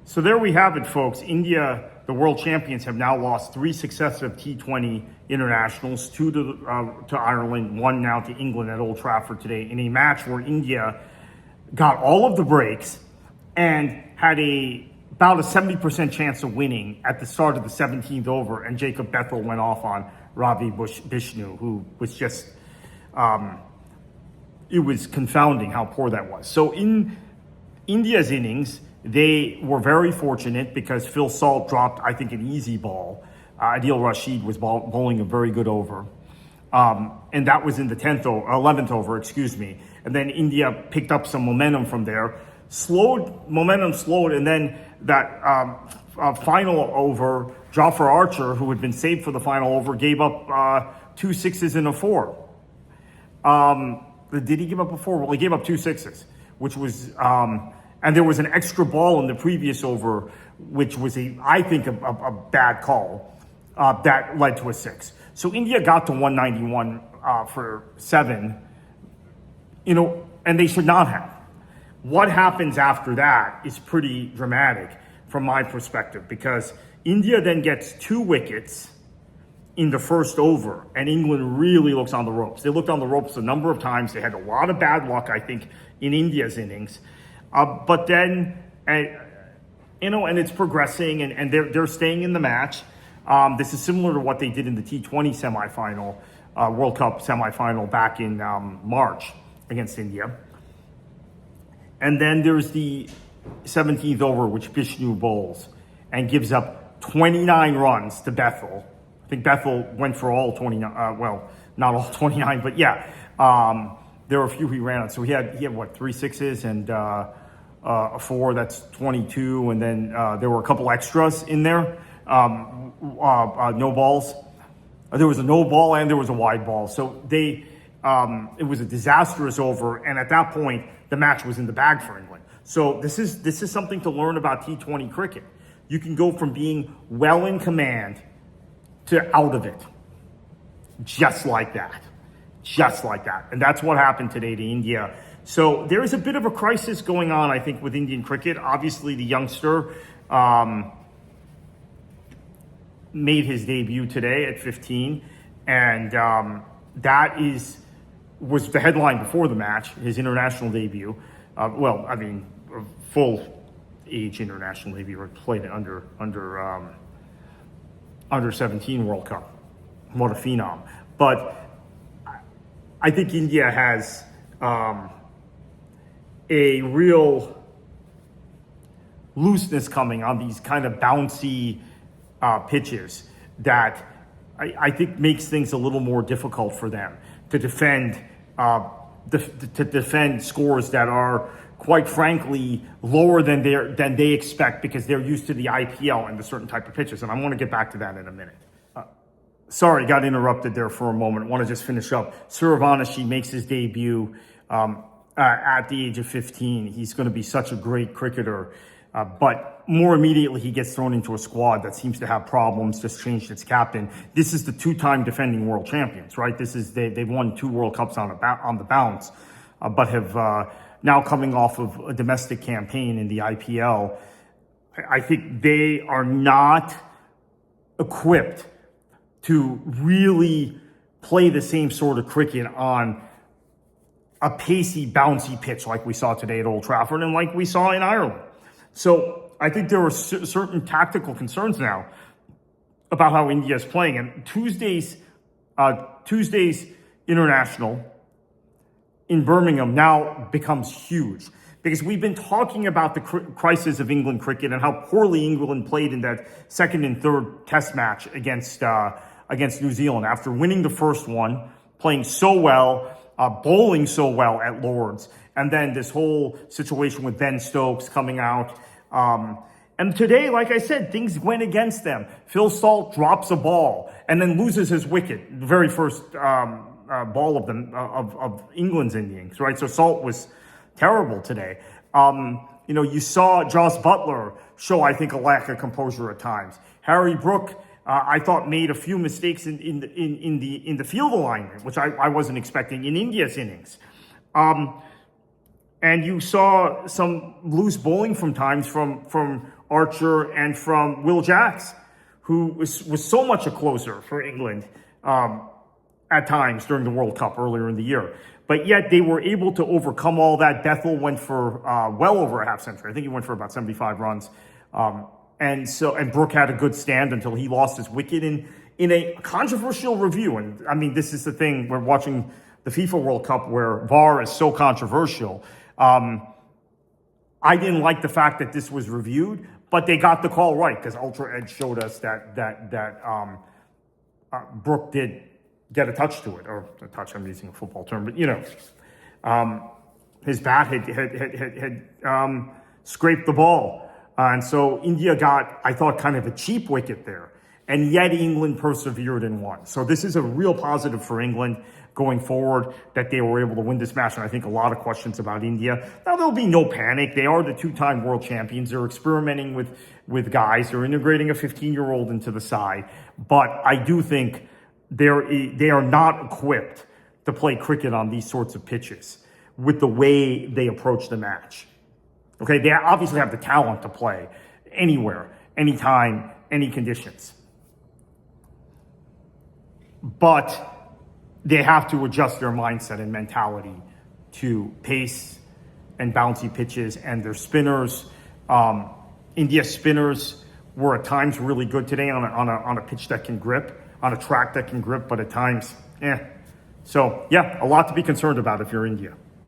So there we have it, folks. India, the world champions, have now lost 3 successive T20 internationals, 2 to Ireland, 1 now to England at Old Trafford today, in a match where India got all of the breaks and had about a 70% chance of winning at the start of the 17th over, and Jacob Bethel went off on Ravi Vishnu, who was just, it was confounding how poor that was. So in India's innings, they were very fortunate because Phil Salt dropped, I think, an easy ball. Adil Rashid was bowling a very good over. And that was in the 11th over, And then India picked up some momentum from there. Momentum slowed, and then that final over, Jofra Archer, who had been saved for the final over, gave up 2 sixes and a 4. Did he give up a 4? Well, he gave up 2 sixes, which was... and there was an extra ball in the previous over, which was, I think, a bad call that led to a 6. So India got to 191 for 7, and they should not have. What happens after that is pretty dramatic from my perspective, because India then gets 2 wickets in the first over, and England really looks on the ropes. They looked on the ropes a number of times. They had a lot of bad luck, I think, in India's innings. But then, and it's progressing, and they're staying in the match. This is similar to what they did in the T20 semifinal, World Cup semifinal back in March against India. And then there's the 17th over, which Vishnu bowls and gives up 29 runs to Bethel. I think Bethel went for all 29. Well, not all 29, but yeah. There were a few he ran on. So he had what, 3 sixes and a 4. That's 22, and then there were a couple extras in there. No balls. There was a no ball and there was a wide ball. So it was a disastrous over, and at that point the match was in the bag for England. So this is something to learn about T20 cricket. You can go from being well in command to out of it, just like that. And that's what happened today to India. So there is a bit of a crisis going on, I think, with Indian cricket. Obviously, the youngster made his debut today at 15, and that was the headline before the match, his international debut. Full-age international debut, played it under 17 World Cup. What a phenom. But I think India has a real looseness coming on these kind of bouncy pitches that I think makes things a little more difficult for them to defend scores that are, quite frankly, lower than they expect, because they're used to the IPL and the certain type of pitches. And I want to get back to that in a minute. Sorry, got interrupted there for a moment. I want to just finish up. Suryavanshi makes his debut at the age of 15. He's going to be such a great cricketer. But more immediately, he gets thrown into a squad that seems to have problems, just changed its captain. This is the 2-time defending world champions, right? They've won 2 World Cups on the bounce, but have now coming off of a domestic campaign in the IPL. I think they are not equipped to really play the same sort of cricket on a pacey, bouncy pitch like we saw today at Old Trafford and like we saw in Ireland. So I think there are certain tactical concerns now about how India is playing. And Tuesday's international in Birmingham now becomes huge, because we've been talking about the crisis of England cricket and how poorly England played in that second and third test match against New Zealand, after winning the first one, playing so well, bowling so well at Lord's, and then this whole situation with Ben Stokes coming out. And today, like I said, things went against them. Phil Salt drops a ball and then loses his wicket, the very first ball of England's innings, right? So Salt was terrible today. You saw Joss Butler show, I think, a lack of composure at times. Harry Brook, I thought, made a few mistakes in the field alignment, which I wasn't expecting in India's innings. And you saw some loose bowling from times from Archer and from Will Jacks, who was so much a closer for England at times during the World Cup earlier in the year. But yet they were able to overcome all that. Bethel went for well over a half century. I think he went for about 75 runs. And Brooke had a good stand until he lost his wicket in a controversial review. And I mean, this is the thing, we're watching the FIFA World Cup where VAR is so controversial. I didn't like the fact that this was reviewed, but they got the call right because Ultra Edge showed us that Brooke did get a touch to it, or a touch. I'm using a football term, but his bat had scraped the ball, and so India got, I thought, kind of a cheap wicket there, and yet England persevered and won. So this is a real positive for England going forward that they were able to win this match. And I think a lot of questions about India. Now, there'll be no panic. They are the two-time world champions. They're experimenting with guys. They're integrating a 15-year-old into the side. But I do think they are not equipped to play cricket on these sorts of pitches with the way they approach the match. Okay, they obviously have the talent to play anywhere, anytime, any conditions. But they have to adjust their mindset and mentality to pace and bouncy pitches and their spinners. India's spinners were at times really good today on a pitch that can grip, on a track that can grip, but at times, So, yeah, a lot to be concerned about if you're India.